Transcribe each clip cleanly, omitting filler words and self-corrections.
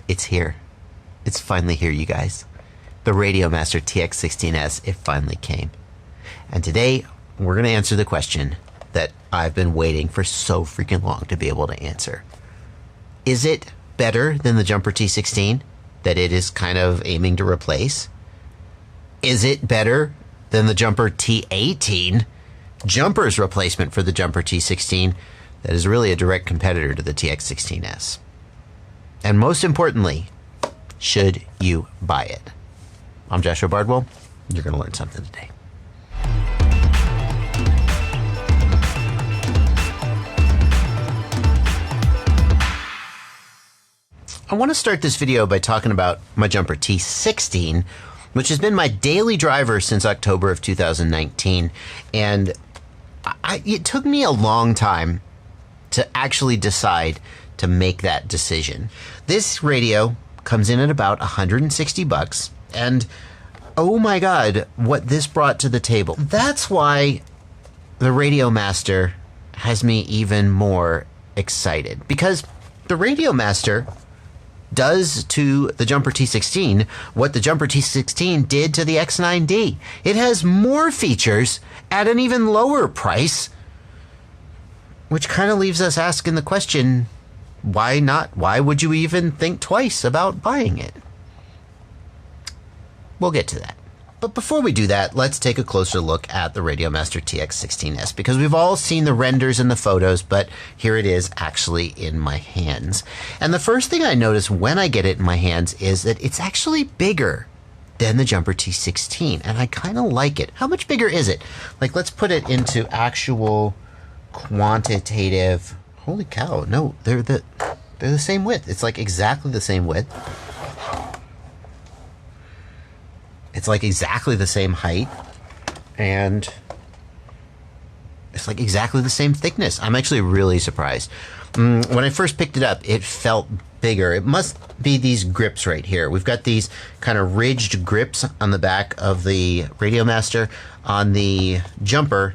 It's here. It's finally here, you guys. The RadioMaster TX16S, it finally came. And today, we're going to answer the question that I've been waiting for so freaking long to be able to answer. Is it better than the Jumper T16 that it is kind of aiming to replace? Is it better than the Jumper T18, Jumper's replacement for the Jumper T16, that is really a direct competitor to the TX16S? And most importantly, should you buy it? I'm Joshua Bardwell. You're going to learn something today. I want to start this video by talking about my Jumper T16, which has been my daily driver since October of 2019. And it took me a long time to actually decide to make that decision. This radio comes in at about $160, and oh my God, what this brought to the table. That's why the RadioMaster has me even more excited, because the RadioMaster does to the Jumper T16 what the Jumper T16 did to the X9D. It has more features at an even lower price, which kind of leaves us asking the question, why not? Why would you even think twice about buying it? We'll get to that. But before we do that, let's take a closer look at the RadioMaster TX16S, because we've all seen the renders and the photos, but here it is actually in my hands. And the first thing I notice when I get it in my hands is that it's actually bigger than the Jumper T16, and I kind of like it. How much bigger is it? Like, let's put it into actual quantitative. Holy cow, no, they're the same width. It's like exactly the same width. It's like exactly the same height, and it's like exactly the same thickness. I'm actually really surprised. When I first picked it up, it felt bigger. It must be these grips right here. We've got these kind of ridged grips on the back of the RadioMaster. On the Jumper,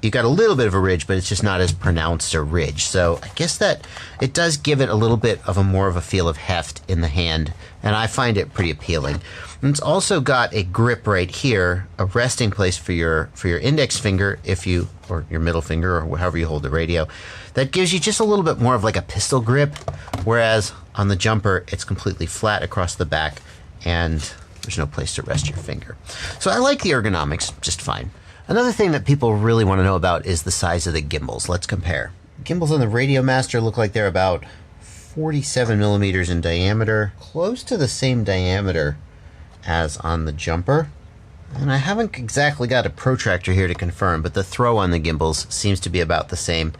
you got a little bit of a ridge, but it's just not as pronounced a ridge. So I guess that it does give it a little bit of a more of a feel of heft in the hand, and I find it pretty appealing. And it's also got a grip right here, a resting place for your index finger, or your middle finger, or however you hold the radio. That gives you just a little bit more of like a pistol grip, whereas on the Jumper, it's completely flat across the back, and there's no place to rest your finger. So I like the ergonomics just fine. Another thing that people really want to know about is the size of the gimbals. Let's compare. Gimbals on the RadioMaster look like they're about 47 millimeters in diameter, close to the same diameter as on the Jumper. And I haven't exactly got a protractor here to confirm, but the throw on the gimbals seems to be about the same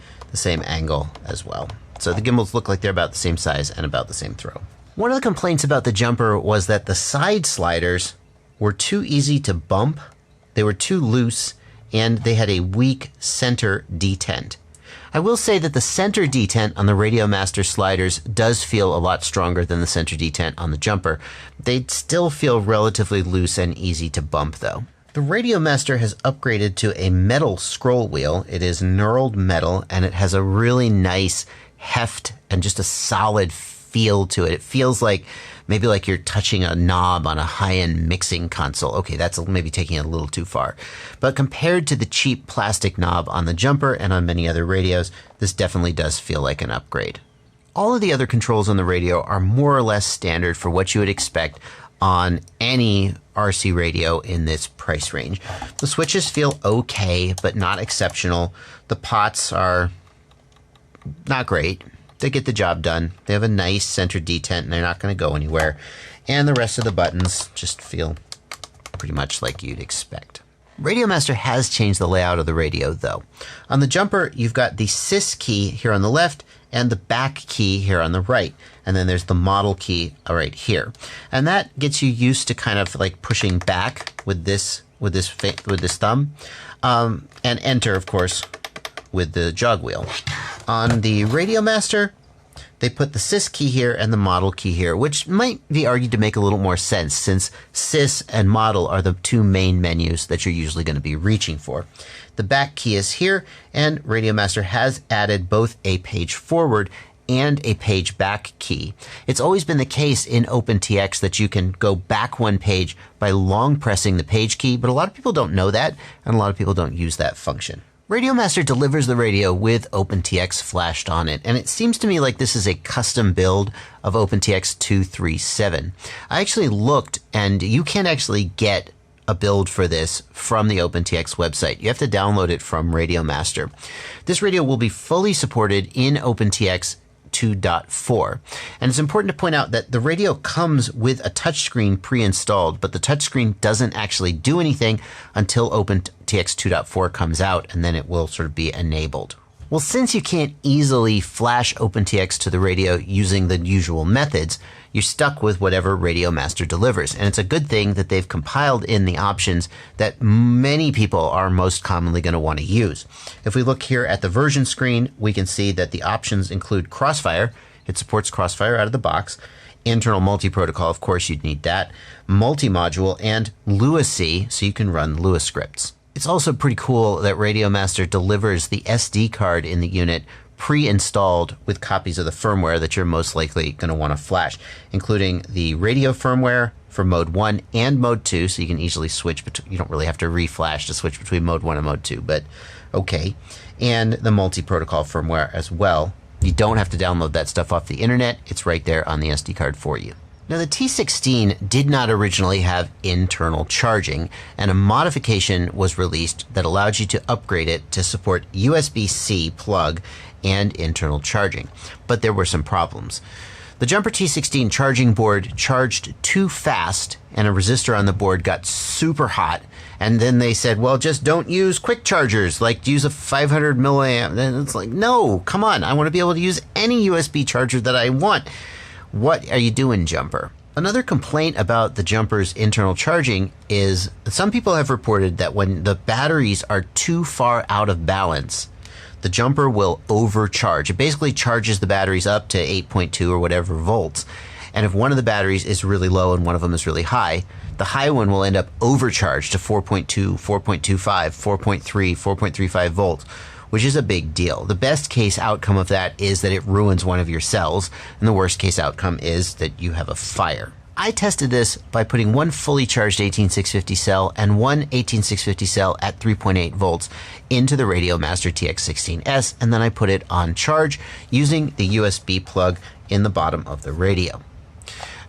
angle as well. So the gimbals look like they're about the same size and about the same throw. One of the complaints about the Jumper was that the side sliders were too easy to bump. They were too loose, and they had a weak center detent. I will say that the center detent on the RadioMaster sliders does feel a lot stronger than the center detent on the Jumper. They still feel relatively loose and easy to bump though. The RadioMaster has upgraded to a metal scroll wheel. It is knurled metal, and it has a really nice heft and just a solid feel to it. It feels like maybe like you're touching a knob on a high-end mixing console. Okay, that's maybe taking it a little too far. But compared to the cheap plastic knob on the Jumper and on many other radios, this definitely does feel like an upgrade. All of the other controls on the radio are more or less standard for what you would expect on any RC radio in this price range. The switches feel okay, but not exceptional. The pots are not great. They get the job done. They have a nice center detent, and they're not going to go anywhere. And the rest of the buttons just feel pretty much like you'd expect. RadioMaster has changed the layout of the radio, though. On the Jumper, you've got the sys key here on the left and the back key here on the right. And then there's the model key right here. And that gets you used to kind of like pushing back with this thumb, and enter, of course, with the jog wheel. On the RadioMaster, they put the sys key here and the model key here, which might be argued to make a little more sense since sys and model are the two main menus that you're usually going to be reaching for. The back key is here, and RadioMaster has added both a page forward and a page back key. It's always been the case in OpenTX that you can go back one page by long pressing the page key, but a lot of people don't know that, and a lot of people don't use that function. RadioMaster delivers the radio with OpenTX flashed on it, and it seems to me like this is a custom build of OpenTX 237. I actually looked, and you can actually get a build for this from the OpenTX website. You have to download it from RadioMaster. This radio will be fully supported in OpenTX 2.4. And it's important to point out that the radio comes with a touchscreen pre-installed, but the touchscreen doesn't actually do anything until OpenTX 2.4 comes out, and then it will sort of be enabled. Well, since you can't easily flash OpenTX to the radio using the usual methods, you're stuck with whatever RadioMaster delivers. And it's a good thing that they've compiled in the options that many people are most commonly going to want to use. If we look here at the version screen, we can see that the options include Crossfire. It supports Crossfire out of the box. Internal multi-protocol, of course you'd need that. Multi-module, and Lua-C, so you can run Lua scripts. It's also pretty cool that RadioMaster delivers the SD card in the unit pre-installed with copies of the firmware that you're most likely going to want to flash, including the radio firmware for mode 1 and mode 2, so you can easily switch between. You don't really have to reflash to switch between mode 1 and mode 2, but okay. And the multi-protocol firmware as well. You don't have to download that stuff off the internet. It's right there on the SD card for you. Now, the T16 did not originally have internal charging, and a modification was released that allowed you to upgrade it to support USB-C plug and internal charging. But there were some problems. The Jumper T16 charging board charged too fast, and a resistor on the board got super hot. And then they said, well, just don't use quick chargers, like use a 500 milliamp. And it's like, no, come on. I want to be able to use any USB charger that I want. What are you doing, Jumper? Another complaint about the Jumper's internal charging is some people have reported that when the batteries are too far out of balance, the Jumper will overcharge. It basically charges the batteries up to 8.2 or whatever volts. And if one of the batteries is really low and one of them is really high, the high one will end up overcharged to 4.2, 4.25, 4.3, 4.35 volts, which is a big deal. The best case outcome of that is that it ruins one of your cells, and the worst case outcome is that you have a fire. I tested this by putting one fully charged 18650 cell and one 18650 cell at 3.8 volts into the RadioMaster TX16S, and then I put it on charge using the USB plug in the bottom of the radio.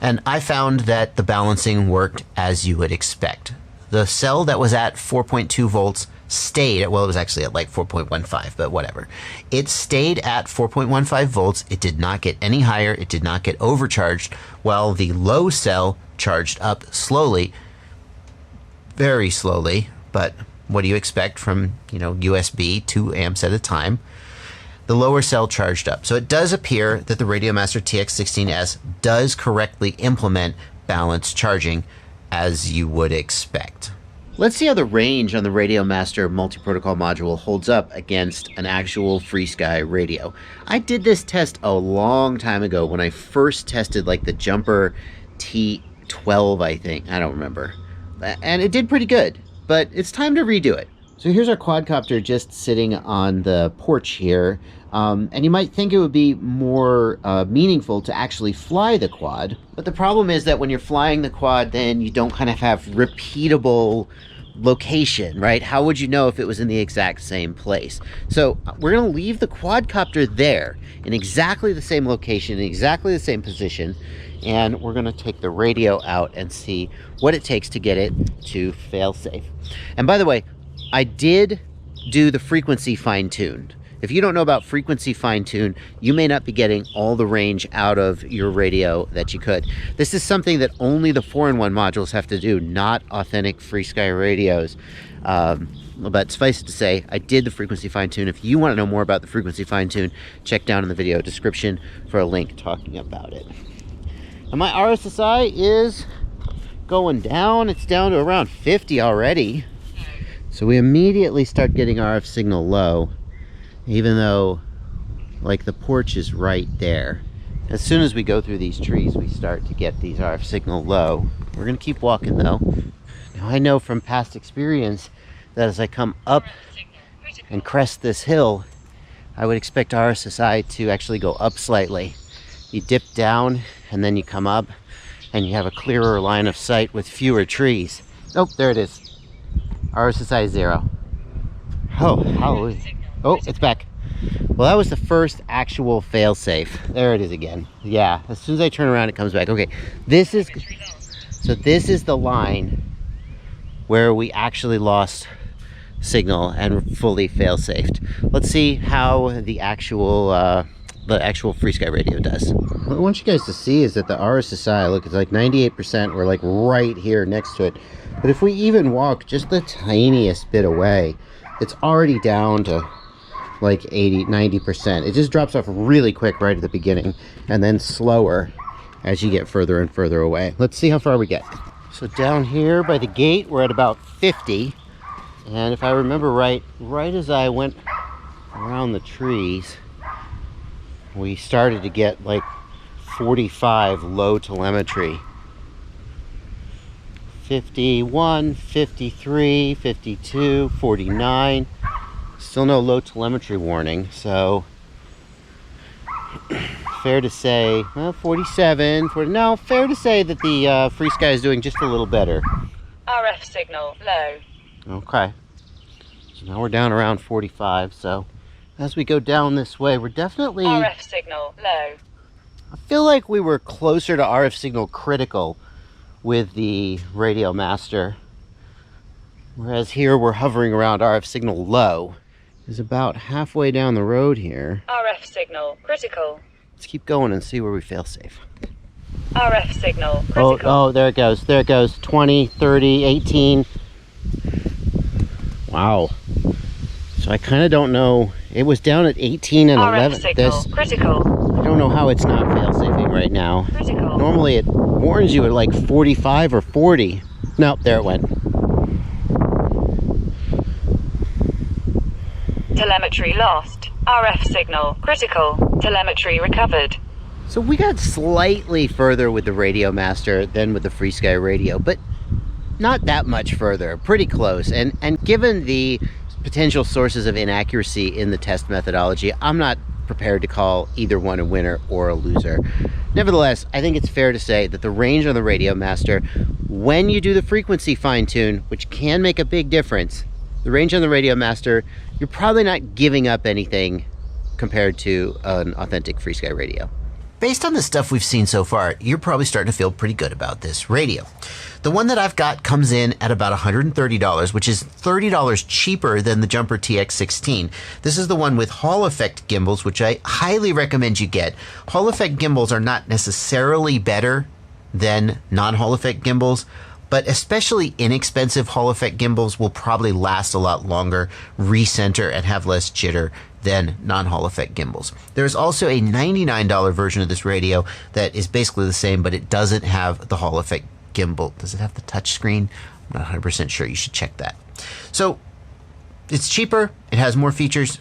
And I found that the balancing worked as you would expect. The cell that was at 4.2 volts stayed, well, it was actually at like 4.15, but whatever. It stayed at 4.15 volts. It did not get any higher. It did not get overcharged, while the low cell charged up slowly, very slowly, but what do you expect from, USB, 2 amps at a time? The lower cell charged up. So it does appear that the RadioMaster TX16S does correctly implement balanced charging as you would expect. Let's see how the range on the RadioMaster multi-protocol module holds up against an actual FrSky radio. I did this test a long time ago when I first tested like the Jumper T12, I think. I don't remember. And it did pretty good, but it's time to redo it. So here's our quadcopter just sitting on the porch here. And you might think it would be more meaningful to actually fly the quad. But the problem is that when you're flying the quad, then you don't kind of have repeatable location, right? How would you know if it was in the exact same place? So we're going to leave the quadcopter there in exactly the same location, in exactly the same position. And we're going to take the radio out and see what it takes to get it to fail safe. And by the way, I did do the frequency fine-tuned. If you don't know about frequency fine-tune, you may not be getting all the range out of your radio that you could. This is something that only the 4-in-1 modules have to do, not authentic FrSky radios. But suffice it to say, I did the frequency fine-tune. If you want to know more about the frequency fine-tune, check down in the video description for a link talking about it. And my RSSI is going down. It's down to around 50 already. So we immediately start getting RF signal low, even though like the porch is right there. As soon as we go through these trees, we start to get these RF signal low. We're gonna keep walking though. Now I know from past experience that as I come up and crest this hill, I would expect RSSI to actually go up slightly. You dip down and then you come up and you have a clearer line of sight with fewer trees. Oh, there it is. RSSI 0. Oh, hallelujah. Oh, it's back. Well, that was the first actual fail-safe. There it is again. Yeah, as soon as I turn around, it comes back. Okay, this is the line where we actually lost signal and fully fail-safed. Let's see how the actual FreeSky radio does. What I want you guys to see is that the RSSI, look, it's like 98%. We're like right here next to it. But if we even walk just the tiniest bit away, it's already down to like 90%. It just drops off really quick right at the beginning and then slower as you get further and further away. Let's see how far we get. So down here by the gate, we're at about 50. And if I remember right as I went around the trees, we started to get like 45 low telemetry. 51, 53, 52, 49. Still no low telemetry warning, so fair to say, well, 47, 40, no, fair to say that the FreeSky is doing just a little better. RF signal low. Okay, so now we're down around 45, so as we go down this way, we're definitely... RF signal low. I feel like we were closer to RF signal critical with the RadioMaster, whereas here we're hovering around RF signal low. Is about halfway down the road here. RF signal critical. Let's keep going and see where we fail safe. RF signal critical. Oh, there it goes. There it goes. 20, 30, 18. Wow. So I kind of don't know. It was down at 18 and RF 11. Signal critical. I don't know how it's not fail safing right now. Critical. Normally it warns you at like 45 or 40. Nope, there it went. Telemetry lost. RF signal critical. Telemetry recovered. So we got slightly further with the RadioMaster than with the FreeSky radio, but not that much further. Pretty close. And given the potential sources of inaccuracy in the test methodology, I'm not prepared to call either one a winner or a loser. Nevertheless, I think it's fair to say that the range on the RadioMaster, when you do the frequency fine-tune, which can make a big difference, the range on the RadioMaster, you're probably not giving up anything compared to an authentic FreeSky radio. Based on the stuff we've seen so far, you're probably starting to feel pretty good about this radio. The one that I've got comes in at about $130, which is $30 cheaper than the Jumper TX16. This is the one with Hall effect gimbals, which I highly recommend you get. Hall effect gimbals are not necessarily better than non-Hall effect gimbals, but especially inexpensive Hall effect gimbals will probably last a lot longer, recenter, and have less jitter than non-Hall effect gimbals. There's also a $99 version of this radio that is basically the same, but it doesn't have the Hall effect gimbal. Does it have the touch screen? I'm not 100% sure. You should check that. So it's cheaper. It has more features.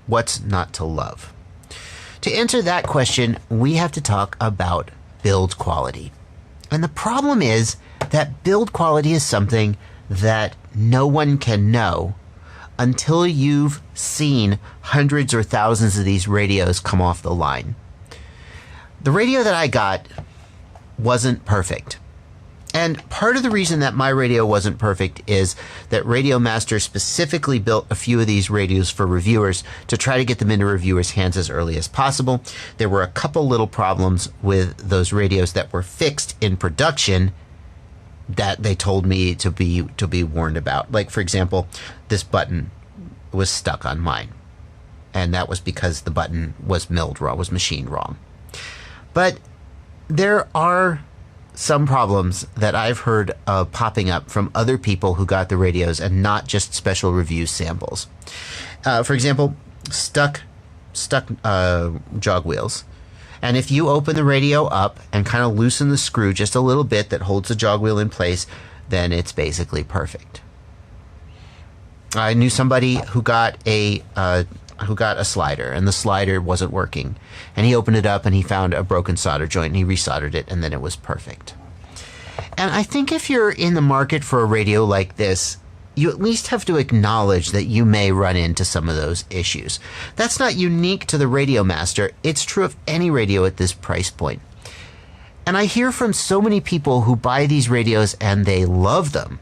What's not to love? To answer that question, we have to talk about build quality. And the problem is that build quality is something that no one can know until you've seen hundreds or thousands of these radios come off the line. The radio that I got wasn't perfect. And part of the reason that my radio wasn't perfect is that RadioMaster specifically built a few of these radios for reviewers to try to get them into reviewers' hands as early as possible. There were a couple little problems with those radios that were fixed in production that they told me to be warned about. Like, for example, this button was stuck on mine. And that was because the button was milled wrong, was machined wrong. But there are some problems that I've heard popping up from other people who got the radios and not just special review samples. For example, stuck jog wheels. And if you open the radio up and kind of loosen the screw just a little bit that holds the jog wheel in place, then it's basically perfect. I knew somebody who got a slider, and the slider wasn't working. And he opened it up and he found a broken solder joint and he resoldered it, and then it was perfect. And I think if you're in the market for a radio like this, you at least have to acknowledge that you may run into some of those issues. That's not unique to the RadioMaster. It's true of any radio at this price point. And I hear from so many people who buy these radios and they love them.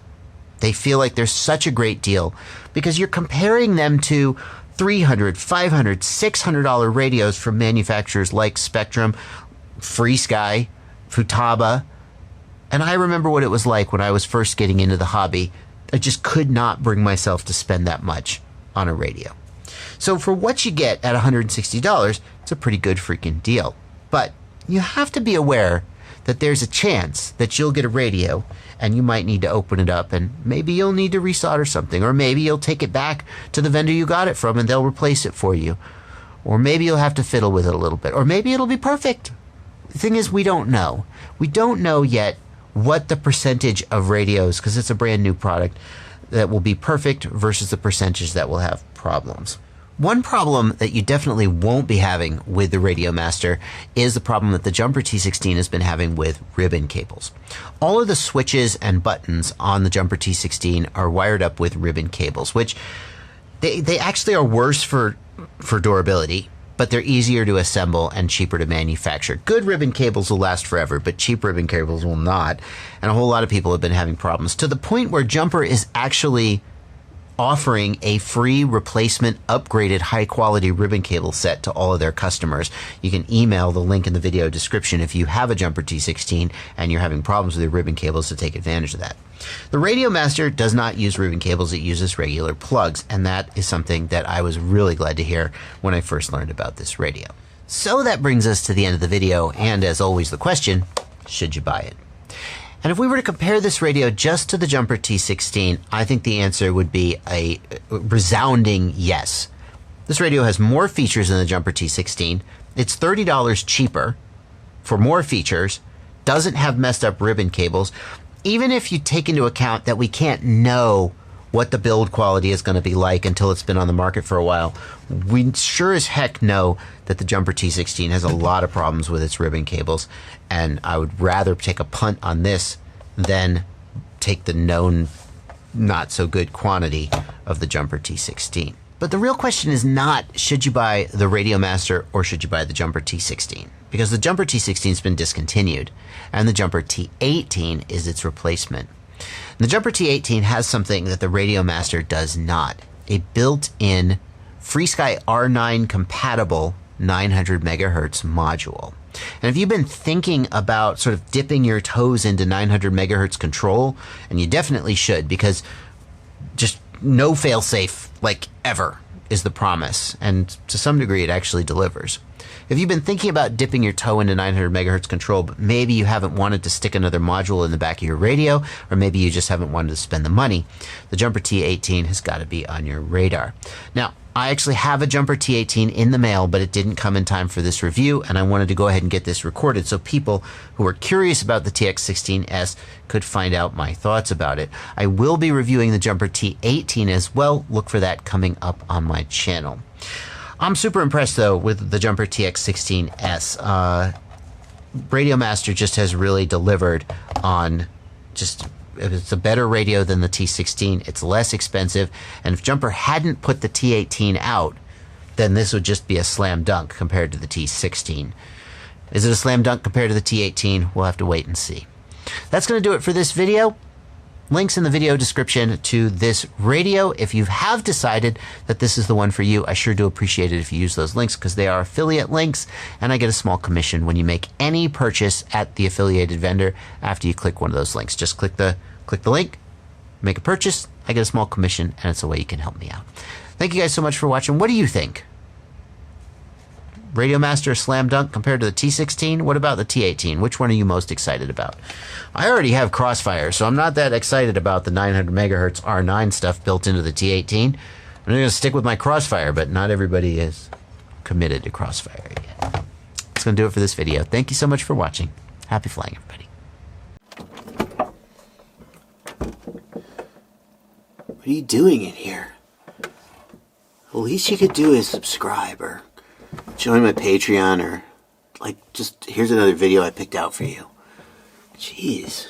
They feel like they're such a great deal because you're comparing them to $300, $500, $600 radios from manufacturers like Spectrum, FreeSky, Futaba. And I remember what it was like when I was first getting into the hobby. I just could not bring myself to spend that much on a radio. So for what you get at $160, it's a pretty good freaking deal. But you have to be aware that there's a chance that you'll get a radio and you might need to open it up and maybe you'll need to resolder something, or maybe you'll take it back to the vendor you got it from and they'll replace it for you. Or maybe you'll have to fiddle with it a little bit, or maybe it'll be perfect. The thing is, we don't know. We don't know yet what the percentage of radios, because it's a brand new product, that will be perfect versus the percentage that will have problems. One problem that you definitely won't be having with the RadioMaster is the problem that the Jumper T16 has been having with ribbon cables. All of the switches and buttons on the Jumper T16 are wired up with ribbon cables, which they actually are worse for durability, but they're easier to assemble and cheaper to manufacture. Good ribbon cables will last forever, but cheap ribbon cables will not. And a whole lot of people have been having problems, to the point where Jumper is actually offering a free replacement upgraded high quality ribbon cable set to all of their customers. You can email the link in the video description if you have a Jumper T16 and you're having problems with your ribbon cables to take advantage of that. The RadioMaster does not use ribbon cables, it uses regular plugs, and that is something that I was really glad to hear when I first learned about this radio. So that brings us to the end of the video, and as always the question, should you buy it? And if we were to compare this radio just to the Jumper T16, I think the answer would be a resounding yes. This radio has more features than the Jumper T16. It's $30 cheaper for more features, doesn't have messed up ribbon cables. Even if you take into account that we can't know what the build quality is going to be like until it's been on the market for a while, we sure as heck know that the Jumper T16 has a lot of problems with its ribbon cables, and I would rather take a punt on this than take the known not so good quantity of the Jumper T16. But the real question is not, should you buy the RadioMaster or should you buy the Jumper T16? Because the Jumper T16 has been discontinued, and the Jumper T18 is its replacement. The Jumper T18 has something that the RadioMaster does not: a built-in FreeSky R9 compatible 900 megahertz module. And if you've been thinking about sort of dipping your toes into 900 megahertz control, and you definitely should, because just no fail-safe, like ever, is the promise, and to some degree it actually delivers. If you've been thinking about dipping your toe into 900 megahertz control, but maybe you haven't wanted to stick another module in the back of your radio, or maybe you just haven't wanted to spend the money, the Jumper T18 has got to be on your radar. Now, I actually have a Jumper T18 in the mail, but it didn't come in time for this review, and I wanted to go ahead and get this recorded so people who are curious about the TX16S could find out my thoughts about it. I will be reviewing the Jumper T18 as well. Look for that coming up on my channel. I'm super impressed, though, with the Jumper TX16S. RadioMaster just has really delivered on just... It's a better radio than the T16. It's less expensive. And if Jumper hadn't put the T18 out, then this would just be a slam dunk compared to the T16. Is it a slam dunk compared to the T18? We'll have to wait and see. That's going to do it for this video. Links in the video description to this radio. If you have decided that this is the one for you, I sure do appreciate it if you use those links, because they are affiliate links, and I get a small commission when you make any purchase at the affiliated vendor after you click one of those links. Just click the link, make a purchase, I get a small commission, and it's a way you can help me out. Thank you guys so much for watching. What do you think? RadioMaster slam dunk compared to the T16? What about the T18? Which one are you most excited about? I already have Crossfire, so I'm not that excited about the 900 megahertz R9 stuff built into the T18. I'm going to stick with my Crossfire, but not everybody is committed to Crossfire yet. That's going to do it for this video. Thank you so much for watching. Happy flying, everybody. What are you doing in here? The least you could do is subscribe or join my Patreon, or like, just here's another video I picked out for you. Jeez.